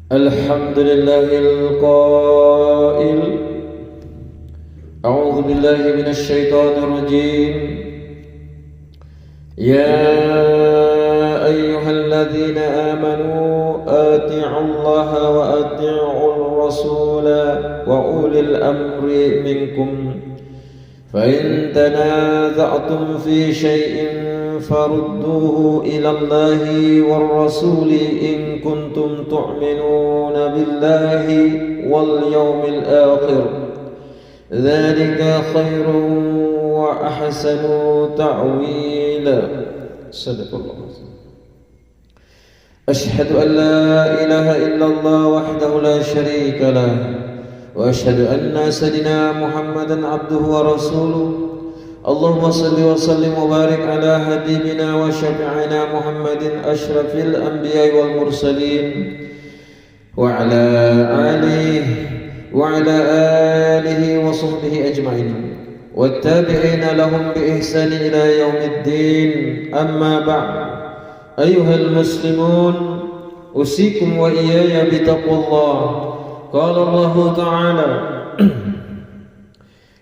Alhamdulillahil qail A'udzu billahi minasy syaithanir rajim. Ya ayyuhalladzina amanu atii'ullaha wa atii'ur rasula wa ulil amri minkum fa in tanaza'tum fi syai'in farudduhu ila Allahi war rasuli in kuntum tu'minuna billahi wal yawmil akhir dzalika khairun wa ahsanu ta'wila. Sadaqallahu. Asyhadu an la ilaha illallah wahdahu la syarika lah wa asyhadu anna sayyidina Muhammadan abduhu wa rasuluh. Allahumma salli wa sallim wa barik ala habibina wa syafi'ina Muhammadin asyrafil anbiya'i wal mursalin wa ala alihi wa sahbihi ajma'in wattabi'ina lahum bi ihsani ila yaumiddin. Amma ba'd. Ayyuhal muslimun, usikum wa iyaya bitaqwallah. Qala Allah ta'ala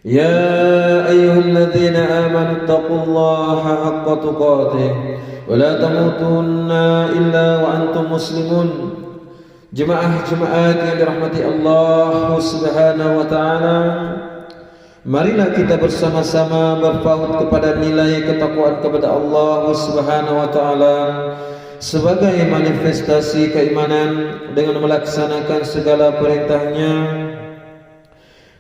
Ya ayyuhalladzina amanu taqullaha haqqa tuqatih wa la tamutunna illa wa antum muslimun. Jemaah-jemaat yang dirahmati Allah Subhanahu wa taala, marilah kita bersama-sama berpaut kepada nilai ketakwaan kepada Allah Subhanahu wa taala sebagai manifestasi keimanan dengan melaksanakan segala perintahnya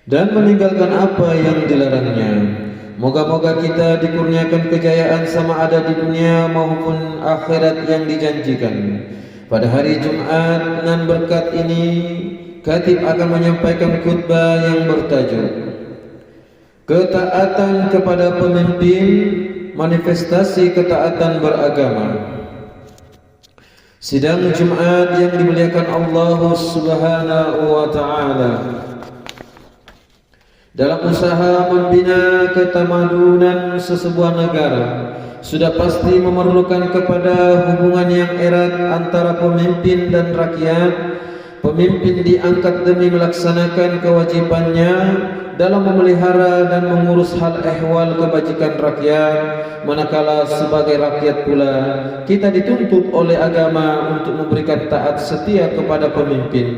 dan meninggalkan apa yang dilarangnya. Moga-moga kita dikurniakan kejayaan sama ada di dunia maupun akhirat yang dijanjikan. Pada hari Jumat nan berkat ini, khatib akan menyampaikan khutbah yang bertajuk Ketaatan kepada pemimpin, manifestasi ketaatan beragama. Sidang Jumat yang dimuliakan Allah Subhanahu wa taala, dalam usaha membina ketamadunan sesebuah negara, sudah pasti memerlukan kepada hubungan yang erat antara pemimpin dan rakyat. Pemimpin diangkat demi melaksanakan kewajibannya dalam memelihara dan mengurus hal ehwal kebajikan rakyat, manakala sebagai rakyat pula kita dituntut oleh agama untuk memberikan taat setia kepada pemimpin.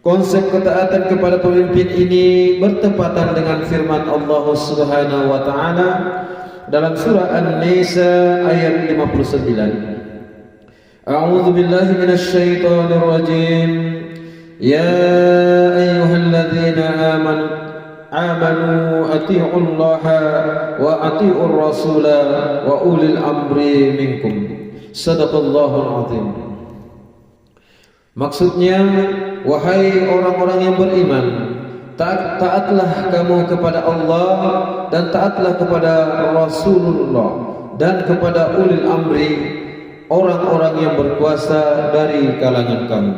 Konsep ketaatan kepada pemimpin ini bertepatan dengan firman Allah Subhanahu wa taala dalam surah An-Nisa ayat 59. A'udzu billahi minasy syaithanir rajim. Ya ayyuhalladzina amanu atii'ullaha wa atii'ur rasula wa ulil amri minkum. Shadaqallahul azim. Maksudnya, wahai orang-orang yang beriman, taatlah kamu kepada Allah dan taatlah kepada Rasulullah dan kepada ulil amri, orang-orang yang berkuasa dari kalangan kamu.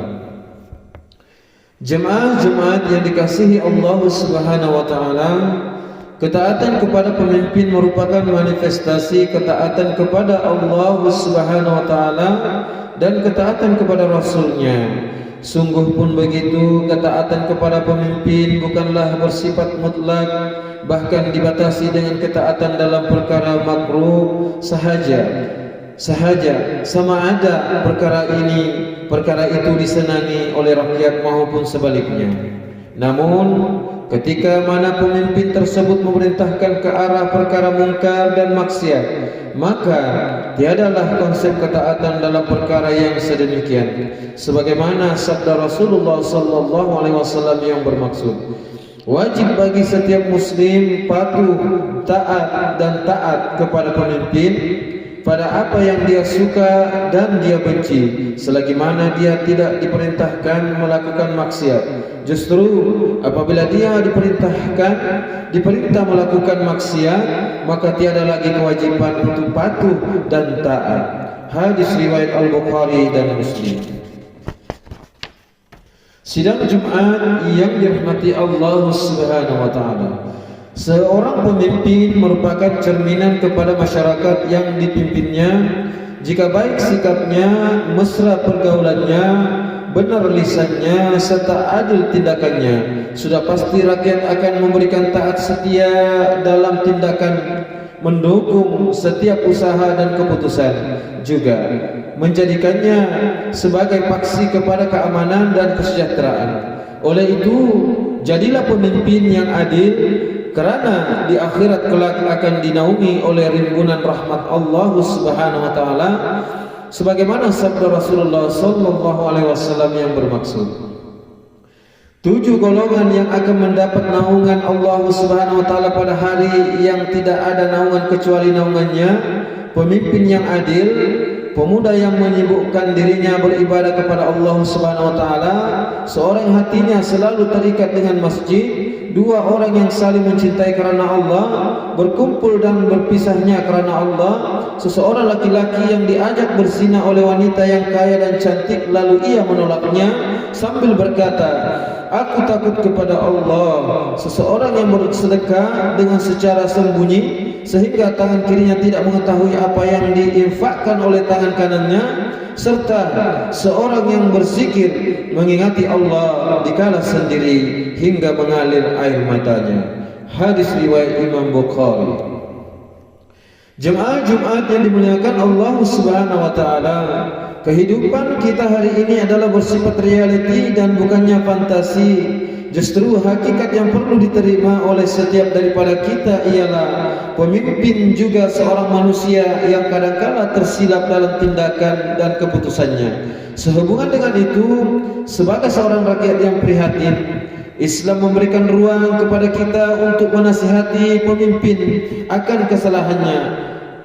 Jemaah-jemaat yang dikasihi Allah Subhanahu wa taala, ketaatan kepada pemimpin merupakan manifestasi ketaatan kepada Allah Subhanahu wa taala dan ketaatan kepada Rasulnya. Sungguh pun begitu, ketaatan kepada pemimpin bukanlah bersifat mutlak, bahkan dibatasi dengan ketaatan dalam perkara makruh sahaja, sama ada perkara itu disenangi oleh rakyat maupun sebaliknya. Namun ketika mana pemimpin tersebut memerintahkan ke arah perkara mungkar dan maksiat, maka tiadalah konsep ketaatan dalam perkara yang sedemikian, sebagaimana sabda Rasulullah sallallahu alaihi wasallam yang bermaksud, wajib bagi setiap muslim patuh, taat dan taat kepada pemimpin pada apa yang dia suka dan dia benci, selagi mana dia tidak diperintahkan melakukan maksiat. Justru apabila dia diperintah melakukan maksiat, maka tiada lagi kewajiban untuk patuh dan taat. Hadis riwayat Al-Bukhari dan Muslim. Sidang Jumat yang dirahmati Allah Subhanahu wa taala, seorang pemimpin merupakan cerminan kepada masyarakat yang dipimpinnya. jika baik sikapnya, mesra pergaulannya, benar lisannya, serta adil tindakannya, sudah pasti rakyat akan memberikan taat setia dalam tindakan, mendukung setiap usaha dan keputusan, juga menjadikannya sebagai paksi kepada keamanan dan kesejahteraan. Oleh itu, jadilah pemimpin yang adil, kerana di akhirat kelak akan dinaungi oleh rimbunan rahmat Allah Subhanahu wa taala, sebagaimana sabda Rasulullah sallallahu alaihi wasallam yang bermaksud, 7 golongan yang akan mendapat naungan Allah Subhanahu wa taala pada hari yang tidak ada naungan kecuali naungannya: pemimpin yang adil, pemuda yang menyibukkan dirinya beribadah kepada Allah Subhanahu wa taala, seorang yang hatinya selalu terikat dengan masjid, 2 orang yang saling mencintai karena Allah, berkumpul dan berpisahnya karena Allah, seseorang laki-laki yang diajak berzina oleh wanita yang kaya dan cantik, lalu ia menolaknya sambil berkata, "Aku takut kepada Allah." Seseorang yang bersedekah dengan secara sembunyi sehingga tangan kirinya tidak mengetahui apa yang diinfakkan oleh tangan kanannya, serta seorang yang berzikir mengingati Allah dikala sendiri hingga mengalir air matanya. Hadis riwayat Imam Bukhari. Jemaah Jumat yang dimuliakan Allah Subhanahu wa taala, kehidupan kita hari ini adalah bersifat realiti dan bukannya fantasi. Justru hakikat yang perlu diterima oleh setiap daripada kita ialah pemimpin juga seorang manusia yang kadangkala tersilap dalam tindakan dan keputusannya. Sehubungan dengan itu, sebagai seorang rakyat yang prihatin, Islam memberikan ruang kepada kita untuk menasihati pemimpin akan kesalahannya.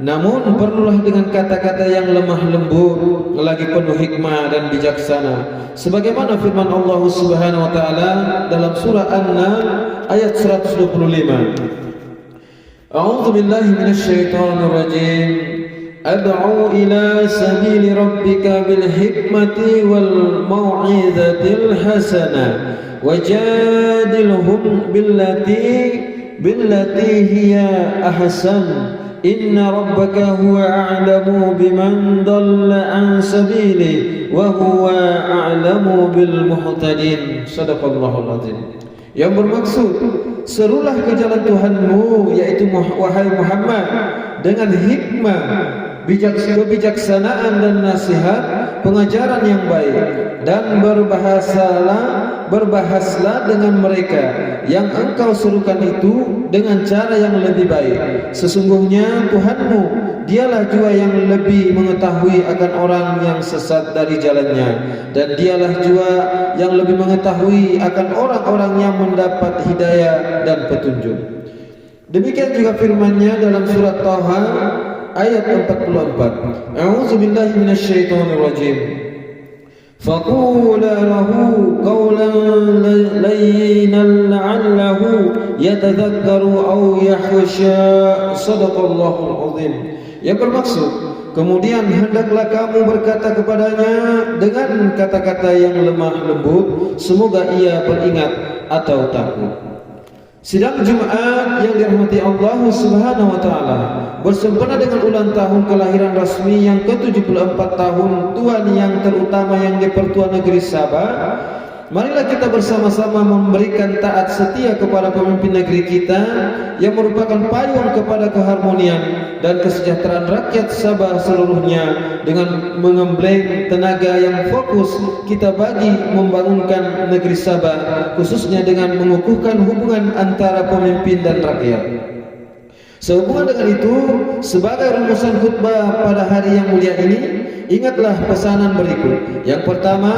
Namun perlulah dengan kata-kata yang lemah lembut, lagi penuh hikmah dan bijaksana, sebagaimana firman Allah Subhanahu wa taala dalam surah An-Nahl ayat 125. A'udzu billahi minasyaitonir rajim. Ad'u ila sabili rabbika bil hikmati wal mau'izatil hasanah wajadilhum billati hiya ahsan. Inna rabbaka huwa a'lamu biman dhalla an sabili wa huwa a'lamu bil muhtadin. Shadaqallahul azim. Yang bermaksud, serulah ke jalan Tuhanmu, yaitu wahai Muhammad, dengan hikmah, kebijaksanaan dan nasihat, pengajaran yang baik, dan berbahaslah dengan mereka yang engkau serukan itu dengan cara yang lebih baik. Sesungguhnya Tuhanmu, dialah jua yang lebih mengetahui akan orang yang sesat dari jalannya, dan dialah jua yang lebih mengetahui akan orang-orang yang mendapat hidayah dan petunjuk. Demikian juga firman-Nya dalam surat Taha ayat 44. A'udzu billahi minasyaitonir rajim. Faqula lahu qawlan layyinan la'allahu yatadhakkaru aw yakhsha. Shadaqallahul azim. Yang bermaksud, kemudian hendaklah kamu berkata kepadanya dengan kata-kata yang lemah lembut, semoga ia beringat atau takut. Sidang Jumat yang dirahmati Allah Subhanahu wa taala, bersempena dengan ulang tahun kelahiran rasmi yang ke-74 tahun Tuan yang terutama yang di-Pertuan Negeri Sabah, marilah kita bersama-sama memberikan taat setia kepada pemimpin negeri kita yang merupakan payung kepada keharmonian dan kesejahteraan rakyat Sabah seluruhnya, dengan mengembleng tenaga yang fokus kita bagi membangunkan negeri Sabah, khususnya dengan mengukuhkan hubungan antara pemimpin dan rakyat. Sehubungan dengan itu, sebagai rumusan khutbah pada hari yang mulia ini, ingatlah pesanan berikut. Yang pertama,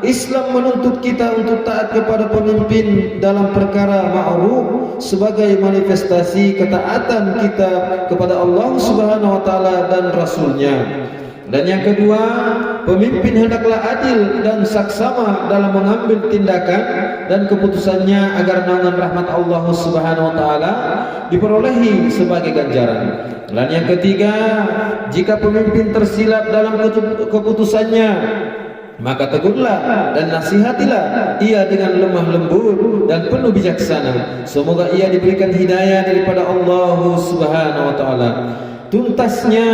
Islam menuntut kita untuk taat kepada pemimpin dalam perkara ma'ruf sebagai manifestasi ketaatan kita kepada Allah Subhanahu wa taala dan Rasul-Nya. Dan yang kedua, pemimpin hendaklah adil dan saksama dalam mengambil tindakan dan keputusannya agar naungan rahmat Allah Subhanahu wa taala diperolehi sebagai ganjaran. Dan yang ketiga, jika pemimpin tersilap dalam keputusannya, maka tegurlah dan nasihatilah ia dengan lemah lembut dan penuh bijaksana. Semoga ia diberikan hidayah daripada Allah Subhanahu wa taala. Tuntasnya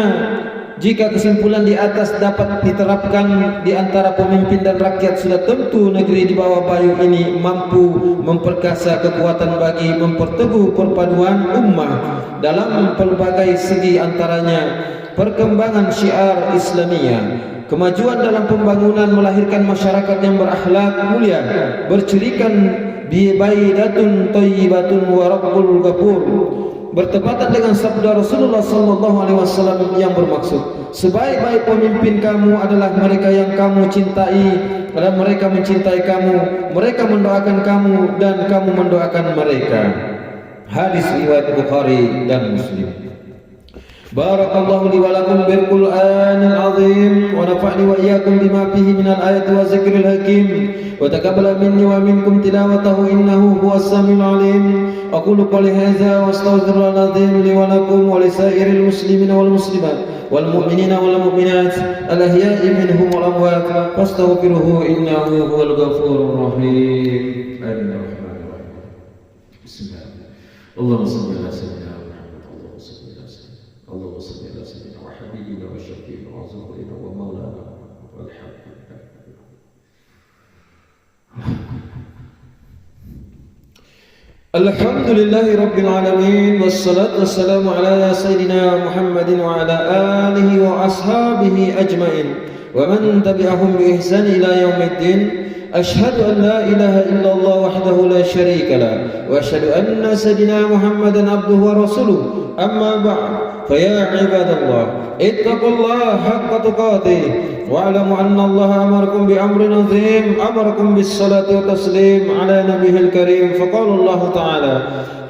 jika kesimpulan di atas dapat diterapkan di antara pemimpin dan rakyat, sudah tentu negeri di bawah bayu ini mampu memperkasa kekuatan bagi memperteguh perpaduan ummah dalam pelbagai segi, antaranya perkembangan syiar Islamiyah, kemajuan dalam pembangunan melahirkan masyarakat yang berakhlak mulia, bercirikan baidatun thayyibatun wa rabbul ghafur, bertepatan dengan sabda Rasulullah sallallahu alaihi wasallam yang bermaksud, sebaik-baik pemimpin kamu adalah mereka yang kamu cintai dan mereka mencintai kamu, mereka mendoakan kamu dan kamu mendoakan mereka. Hadis riwayat Bukhari dan Muslim. Barakallahu li wa lakum bil Qur'anil azim wa nafa'ni wa iyyakum bima fihi minal ayati wa zikril hakim wa taqabbala minni wa minkum tilawatahu innahu huwas samiul alim. Aqulu qawli hadza wa astaghfirullahal azim li wa lakum wa li sa'iril muslimina wal muslimat wal mu'minina wal mu'minat al ahya'i minhum wal amwat fastaghfiruhu innahu huwal ghafurur rahim. Bismillahirrahmanirrahim. Bismillah. Allahumma shalli ala sayyidina اللهم صل على سيدنا وحبيبنا وشفيعنا وزهرنا ومولانا والحق. الحمد لله رب العالمين والصلاة والسلام على سيدنا محمد وعلى آله وأصحابه أجمعين ومن تبعهم بإحسان إلى يوم الدين. أشهد أن لا إله إلا الله وحده لا شريك له وأشهد أن سيدنا محمدا عبده ورسوله. أما بعد فيا عباد الله اتقوا الله حق تقاته واعلموا أن الله أمركم بأمر عظيم، أمركم بالصلاة والتسليم على نبيه الكريم، فقال الله تعالى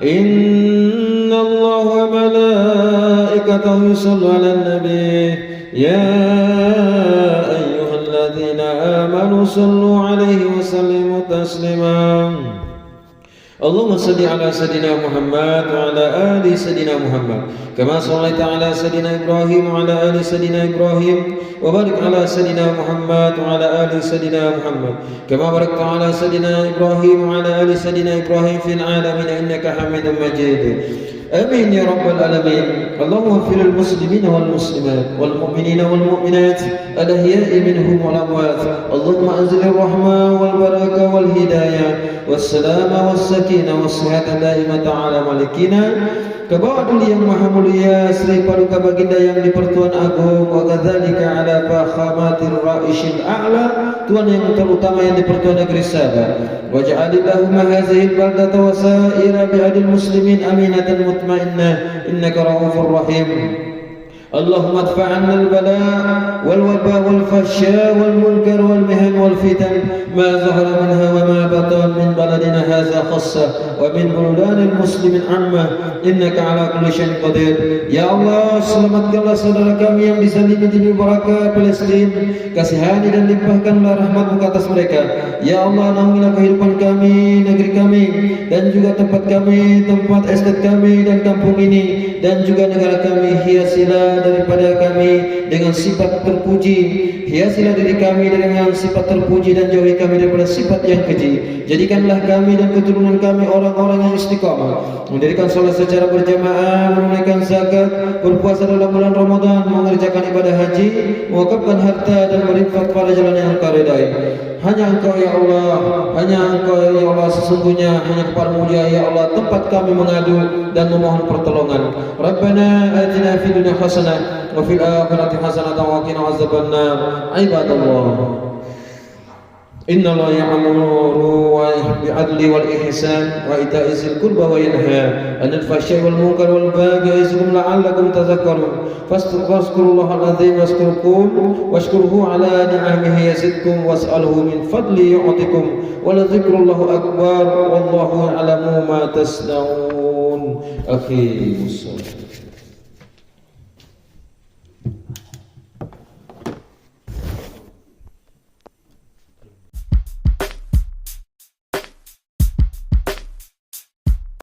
إن الله وملائكته يصلون على النبي يا أيها الذين آمنوا صلوا عليه وسلموا تسليما. اللهم صل على سيدنا محمد وعلى آل سيدنا محمد كما صليت على سيدنا إبراهيم وعلى آل سيدنا إبراهيم وبارك على سيدنا محمد وعلى آل سيدنا محمد كما باركت على سيدنا إبراهيم وعلى آل سيدنا إبراهيم في العالمين إنك حميد مجيد. آمين يا رب العالمين. اللهم اغفر للمسلمين والمسلمات والمؤمنين والمؤمنات الأحياء منهم والأموات. اللهم أنزل الرحمة والبركة والهداية والسلامة والسكينة والصحة دائمة على ملكنا Kebawa duli yang maha mulia Sri Paduka Baginda yang di Pertuan Agung, wa kadzalika ala fakhamatir ra'isyil a'la, Tuan yang terutama yang di Pertuan Negeri Sabah. Waj'alillahumma hadhil baldata wa sa'ira bi'adil muslimin aminatan mutmainnah innaka raufur rahim. اللهم ادفع عنا البلاء والوباء والفحشاء والمنكر والمهن والفتن ما ظهر منها وما بطن من بلدنا هذا خاصة ومن بلدان المسلمين عامة إنك على كل شيء قدير. Ya Allah, selamatkanlah saudara kami yang dizalimi di Mubarakah Palestin, kasihani dan limpahkanlah rahmat-Mu ke atas mereka. Ya Allah, naungilah kehidupan kami, negeri kami, dan juga tempat kami, tempat estate kami dan kampung ini, dan juga negara kami. Hiasilah daripada kami dengan sifat terpuji, hiasilah diri kami dengan sifat terpuji, dan jauhi kami daripada sifat yang keji. Jadikanlah kami dan keturunan kami orang-orang yang istiqamah, mendirikan salat secara berjamaah, menunaikan zakat, berpuasa dalam bulan Ramadan, mengerjakan ibadah haji, mewakafkan harta dan berinfak pada jalan yang Engkau ridai. Hanya Engkau ya Allah, hanya Engkau ya Allah, sesungguhnya hanya kepada-Mu ya Allah tempat kami mengadu dan memohon pertolongan. Rabbana atina fid dunya hasanah wa fil akhirati hasanah wa qina azabannar. Ibadallah, inna Allah ya'muru bi'adli wal ihsan wa ita'i dzil qurba wa yanha 'anil fahsya'i wal munkar wal baghi ya'izukum la'allakum tadhakkarun. Fazkurullahal azim washkuruhu washkuruhu 'ala ni'amihi yazidkum was'alhu min fadli yu'tikum wa la dzikrullahi akbar wallahu ya'lamu ma tasna'un. Akhirush